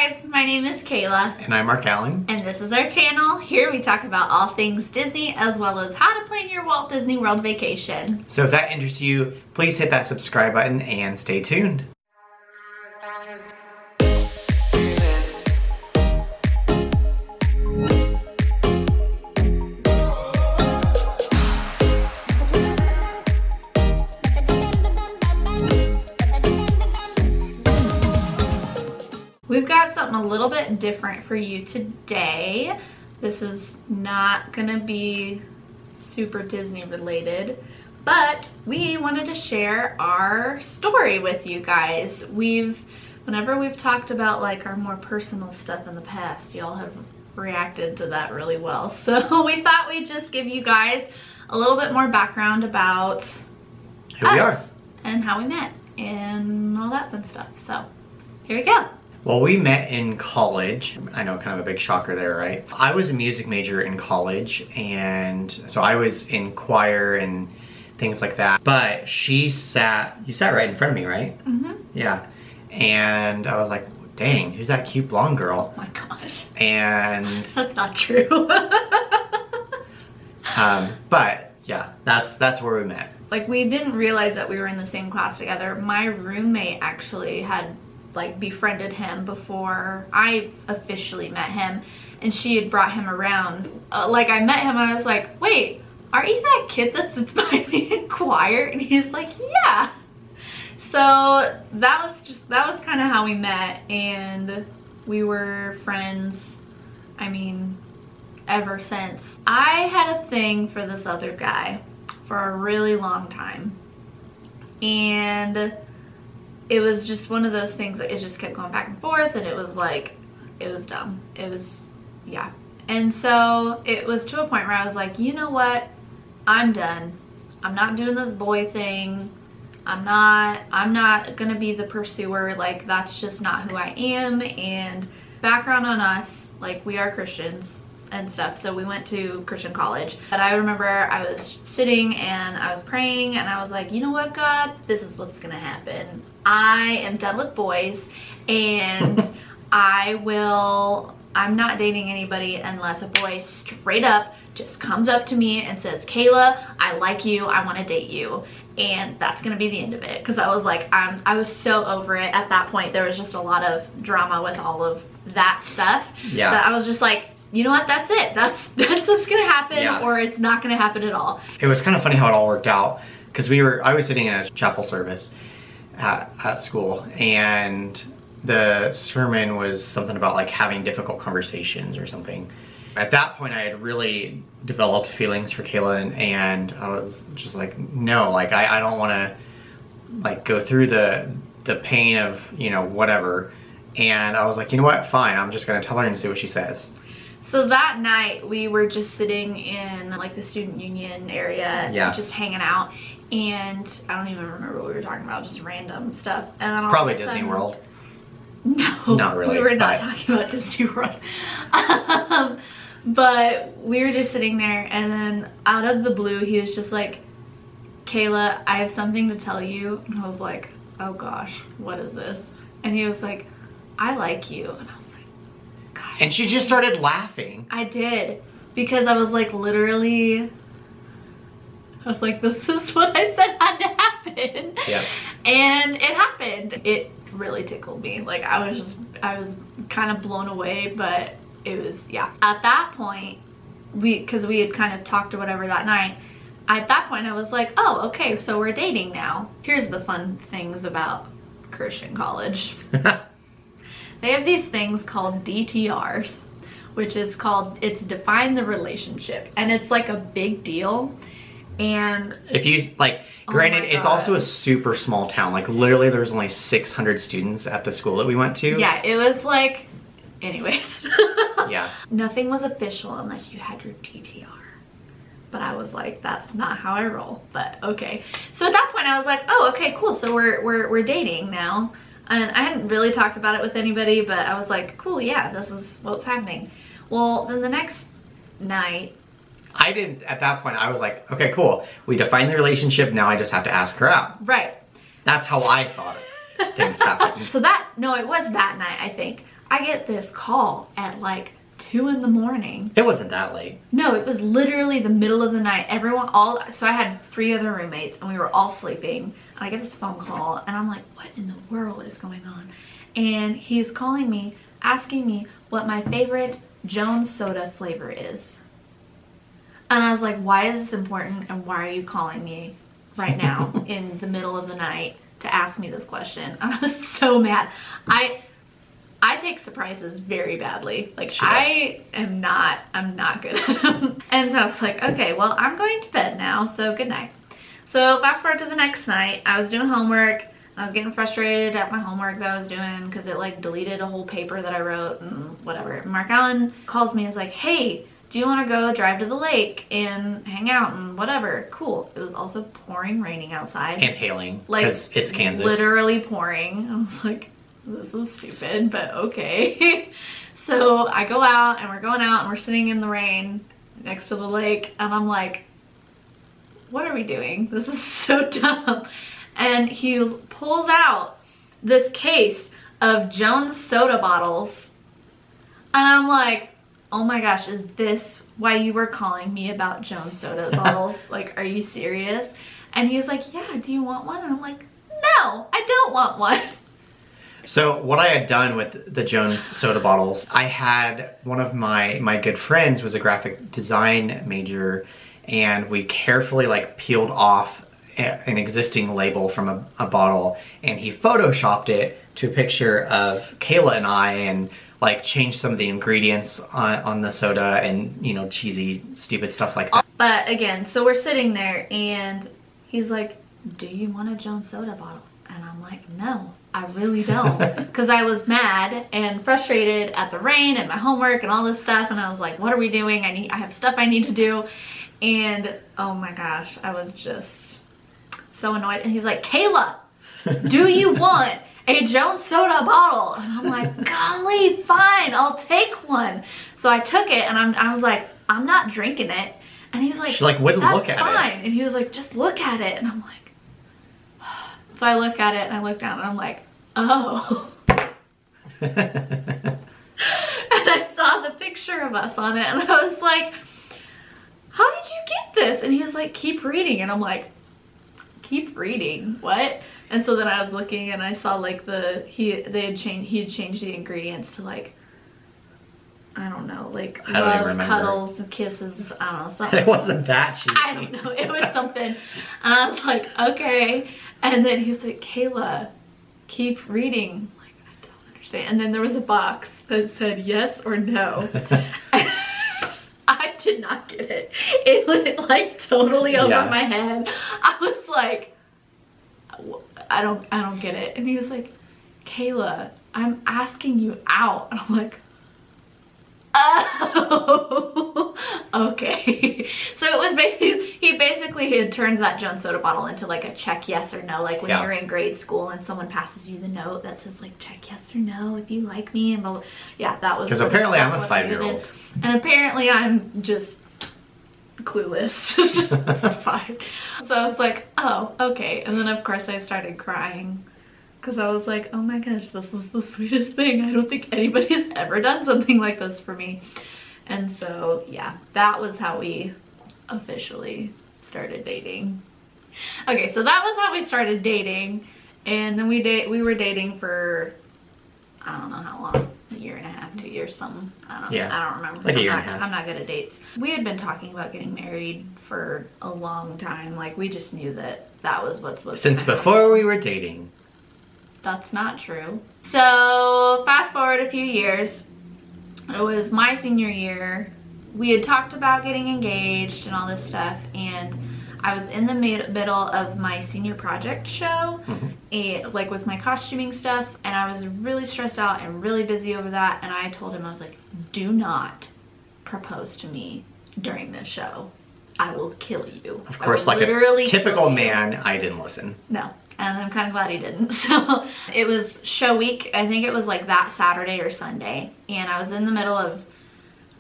guys, my name is Kayla. And I'm Mark Allen. And this is our channel. Here we talk about all things Disney as well as how to plan your Walt Disney World vacation. So if that interests you, please hit that subscribe button and stay tuned. We've got something a little bit different for you today. This is not gonna be super Disney related, but we wanted to share our story with you guys. Whenever we've talked about like our more personal stuff in the past, y'all have reacted to that really well. So we thought we'd just give you guys a little bit more background about Who we are and how we met and all that fun stuff. So here we go. Well, we met in college. I know, kind of a big shocker there, right? I was a music major in college, and so I was in choir and things like that. But you sat right in front of me, right? Mm-hmm. Yeah. And I was like, dang, who's that cute blonde girl? Oh my gosh. And that's not true. but yeah, that's where we met. Like, we didn't realize that we were in the same class together. My roommate actually had like befriended him before I officially met him, and she had brought him around. Like, I met him, I was like, wait, are you that kid that sits by me in choir? And he's like, yeah. So that was kind of how we met, and we were friends, I mean, ever since. I had a thing for this other guy for a really long time, and it was just one of those things that it just kept going back and forth, and it was like, it was dumb. It was, yeah. And so it was to a point where I was like, you know what? I'm done. I'm not doing this boy thing. I'm not gonna be the pursuer. Like, that's just not who I am. And background on us, like, we are Christians and stuff, so we went to Christian college. But I remember I was sitting and I was praying, and I was like, you know what, God, this is what's gonna happen. I am done with boys, and I'm not dating anybody unless a boy straight up just comes up to me and says, Kayla, I like you, I want to date you. And that's gonna be the end of it. Because I was like, I was so over it at that point. There was just a lot of drama with all of that stuff. Yeah. That I was just like, you know what, that's it. That's what's gonna happen, yeah. Or it's not gonna happen at all. It was kind of funny how it all worked out, because I was sitting in a chapel service at school, and the sermon was something about like having difficult conversations or something. At that point, I had really developed feelings for Kayla, and I was just like, no, like I don't want to like go through the pain of, you know, whatever. And I was like, you know what, fine, I'm just gonna tell her and see what she says. So that night we were just sitting in like the student union area, yeah, just hanging out, and I don't even remember what we were talking about, just random stuff. And then all probably of a sudden, Disney World. No, not really. We were not talking about Disney World. But we were just sitting there, and then out of the blue, he was just like, Kayla, I have something to tell you. And I was like, oh gosh, what is this? And he was like, I like you. And I was like, gosh. And she just started laughing. I did, because I was like, literally, I was like, this is what I said had to happen. Yeah. And it happened. It really tickled me. Like, I was kind of blown away, but it was, yeah. At that point, because we had kind of talked or whatever that night, at that point I was like, oh, okay, so we're dating now. Here's the fun things about Christian college. They have these things called DTRs, which is called, it's define the relationship, and it's like a big deal. And if you like, granted, it's also a super small town. Like, literally there's only 600 students at the school that we went to. Yeah, it was like, anyways. Yeah. Nothing was official unless you had your DTR. But I was like, that's not how I roll, but okay. So at that point I was like, oh, okay, cool, so we're dating now. And I hadn't really talked about it with anybody, but I was like, cool, yeah, this is what's happening. Well, then the next night, I didn't, at that point, I was like, okay, cool. We defined the relationship, now I just have to ask her out. Right. That's how I thought it. things happen. So no, it was that night, I think. I get this call at like 2 in the morning. It wasn't that late. No, it was literally the middle of the night. So I had 3 other roommates and we were all sleeping. And I get this phone call and I'm like, what in the world is going on? And he's calling me, asking me what my favorite Jones soda flavor is. And I was like, why is this important and why are you calling me right now in the middle of the night to ask me this question? And I was so mad. I take surprises very badly. Like, I'm not good at them. And so I was like, okay, well, I'm going to bed now, so good night. So fast forward to the next night, I was doing homework. I was getting frustrated at my homework that I was doing because it like deleted a whole paper that I wrote and whatever. Mark Allen calls me and is like, hey, do you want to go drive to the lake and hang out and whatever? Cool. It was also pouring, raining outside. And hailing, like, because it's Kansas. Literally pouring. I was like, this is stupid, but okay. So I go out and we're going out and we're sitting in the rain next to the lake and I'm like, what are we doing? This is so dumb. And he pulls out this case of Jones soda bottles and I'm like, oh my gosh, is this why you were calling me about Jones soda bottles? Like, are you serious? And he was like, yeah, do you want one? And I'm like, no, I don't want one. So what I had done with the Jones soda bottles, I had one of my good friends was a graphic design major, and we carefully like peeled off an existing label from a bottle, and he photoshopped it to a picture of Kayla and I, and like changed some of the ingredients on the soda and, you know, cheesy, stupid stuff like that. But again, so we're sitting there and he's like, do you want a Jones soda bottle? And I'm like, no, I really don't. Because I was mad and frustrated at the rain and my homework and all this stuff. And I was like, what are we doing? I have stuff I need to do. And oh my gosh, I was just so annoyed. And he's like, Kayla, do you want a Jones soda bottle? And I'm like, golly, fine, I'll take one. So I took it and I was like, I'm not drinking it. And he was like, she like wouldn't look at fine. it. And he was like, just look at it. And I'm like, so I look at it and I look down and I'm like, oh. And I saw the picture of us on it and I was like, how did you get this? And he was like, keep reading. And I'm like, keep reading? What? And so then I was looking and I saw like he had changed the ingredients to like, I don't know, like love, cuddles, kisses, I don't know, something. It wasn't that cheesy. I don't know, it was something. And I was like, okay. And then he's like, Kayla, keep reading. I'm like, I don't understand. And then there was a box that said yes or no. I did not get it. It went like totally over my head. I was like, I don't get it. And he was like, Kayla, I'm asking you out. And I'm like, oh, okay. So it was basically he had turned that Jones soda bottle into like a check yes or no, like when you're in grade school and someone passes you the note that says like check yes or no if you like me, and blah, blah. Yeah, that was, because apparently I'm a 5-year-old and apparently I'm just clueless. It's fine. So I was like, oh, okay. And then of course I started crying because I was like, oh my gosh, this is the sweetest thing. I don't think anybody's ever done something like this for me. And so yeah, that was how we officially started dating. Okay, so that was how we started dating, and then we were dating for I don't know how long, a year and a half, 2 years, something. I don't remember. Like a year and a half. I'm not good at dates. We had been talking about getting married for a long time. Like, we just knew that was what was since before we were dating. That's not true. So fast forward a few years. It was my senior year. We had talked about getting engaged and all this stuff, and I was in the middle of my senior project show, and like with my costuming stuff, and I was really stressed out and really busy over that. And I told him, I was like, do not propose to me during this show. I will kill you. Of course, like a typical man, I didn't listen. No. And I'm kind of glad he didn't. So it was show week. I think it was like that Saturday or Sunday. And I was in the middle of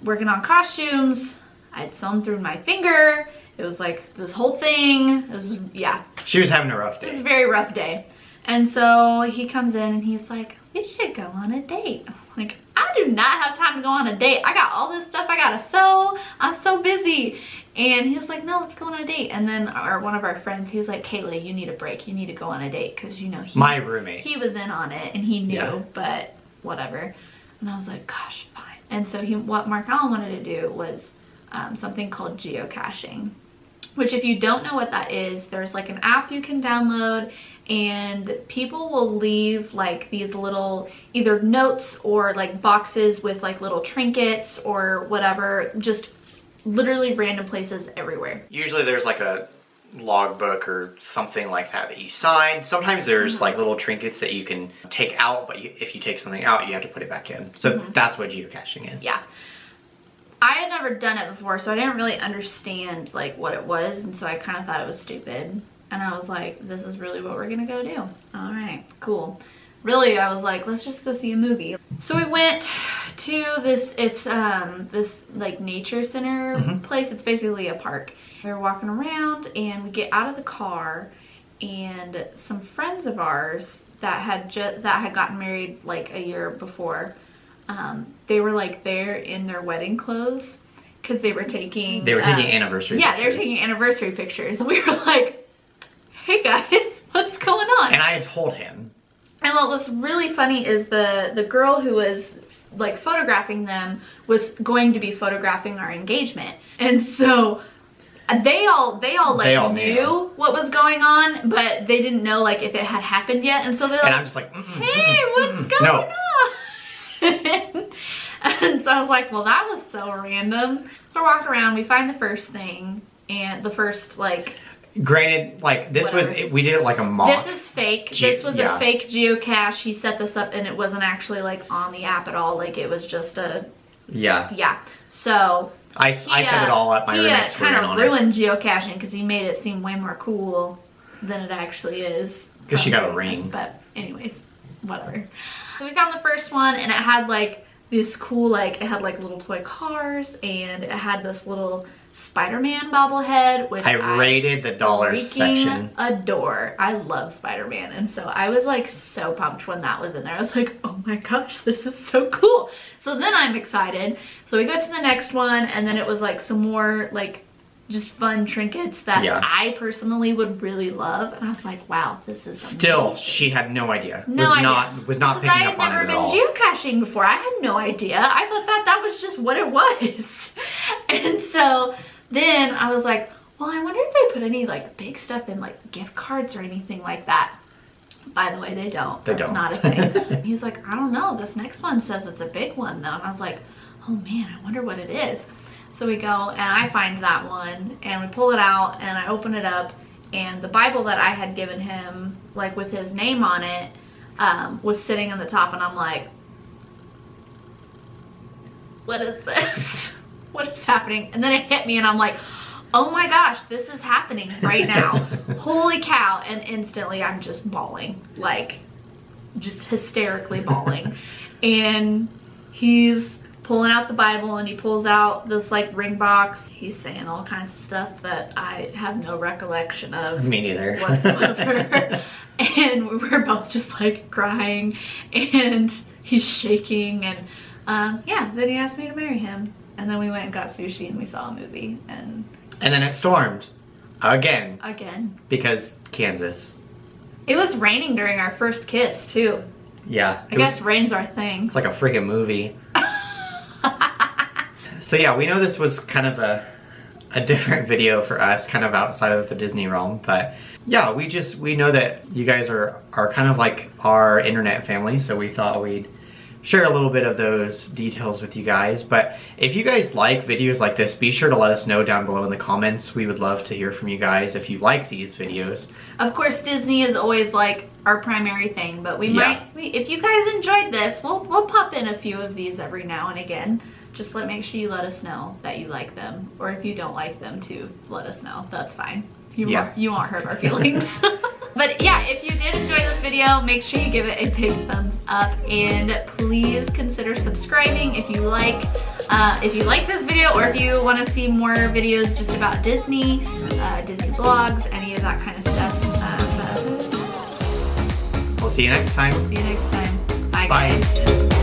working on costumes. I'd sewn through my finger. It was like this whole thing. It was, yeah. She was having a rough day. It was a very rough day. And so he comes in and he's like, we should go on a date. I'm like, I do not have time to go on a date. I got all this stuff I gotta sew. I'm so busy. And he was like, no, let's go on a date. And then one of our friends, he was like, Kayla, you need a break. You need to go on a date. Because, you know, my roommate, he was in on it and he knew, yeah. But whatever. And I was like, gosh, fine. And so what Mark Allen wanted to do was something called geocaching. Which, if you don't know what that is, there's like an app you can download, and people will leave like these little either notes or like boxes with like little trinkets or whatever, just literally random places everywhere. Usually there's like a logbook or something like that you sign. Sometimes there's like little trinkets that you can take out, but if you take something out, you have to put it back in. So that's what geocaching is. Yeah. I had never done it before, so I didn't really understand like what it was, and so I kind of thought it was stupid. And I was like, this is really what we're gonna go do. All right, cool. Really, I was like, let's just go see a movie. So we went to this, it's this like nature center place. It's basically a park. We were walking around and we get out of the car, and some friends of ours that had gotten married like a year before, they were like there in their wedding clothes because they were taking anniversary pictures. They were taking anniversary pictures. We were like, hey guys, what's going on? And I had told him. And what was really funny is the girl who was like photographing them was going to be photographing our engagement. And so they all knew what was going on, but they didn't know like if it had happened yet. And so they're like, and I'm just like, hey, what's going on? And so I was like, well, that was so random. So we're walking around, we find the first thing, and the first like, granted, like this whatever. we did it like a mock. This is fake. This was a fake geocache. He set this up and it wasn't actually like on the app at all. Like it was just a, yeah. So I set it all up. My roommate's kind of ruined geocaching because he made it seem way more cool than it actually is. Because she got a ring. But anyways, whatever. So we found the first one, and it had like this cool, like it had like little toy cars, and it had this little Spider-Man bobblehead, which I rated the dollars section. Adore. I love Spider-Man, and so I was like so pumped when that was in there. I was like, oh my gosh, this is so cool. So then I'm excited. So we go to the next one, and then it was like some more like just fun trinkets that I personally would really love, and I was like, wow, this is still amazing. She had no idea. Was not picking up on it at all. I had never been geocaching before. I had no idea. I thought that was just what it was. And so then I was like, well, I wonder if they put any like big stuff in like gift cards or anything like that. By the way, they don't. That's not a thing. He's like, I don't know. This next one says it's a big one though. And I was like, oh man, I wonder what it is. So we go and I find that one and we pull it out and I open it up, and the Bible that I had given him, like with his name on it, was sitting on the top, and I'm like, what is this? What is happening? And then it hit me and I'm like, oh my gosh, this is happening right now. Holy cow. And instantly I'm just bawling, like just hysterically bawling. And he's pulling out the Bible, and he pulls out this like ring box. He's saying all kinds of stuff that I have no recollection of. Me neither. Whatsoever. And we were both just like crying, and he's shaking, and yeah, then he asked me to marry him. And then we went and got sushi and we saw a movie, and then it stormed again because Kansas. It was raining during our first kiss too. Yeah, I guess rain's our thing. It's like a freaking movie. So yeah, we know this was kind of a different video for us, kind of outside of the Disney realm, but yeah, we know that you guys are kind of like our internet family, so we thought we'd share a little bit of those details with you guys. But if you guys like videos like this, be sure to let us know down below in the comments. We would love to hear from you guys if you like these videos. Of course, Disney is always like our primary thing, but if you guys enjoyed this, we'll pop in a few of these every now and again. Just make sure you let us know that you like them, or if you don't like them too, let us know. That's fine. You won't hurt our feelings. But yeah, if you did enjoy this video, make sure you give it a big thumbs up, and please consider subscribing if you like this video, or if you want to see more videos just about Disney, Disney vlogs, any of that kind of stuff. See you next time. See you next time. Bye, Bye. guys.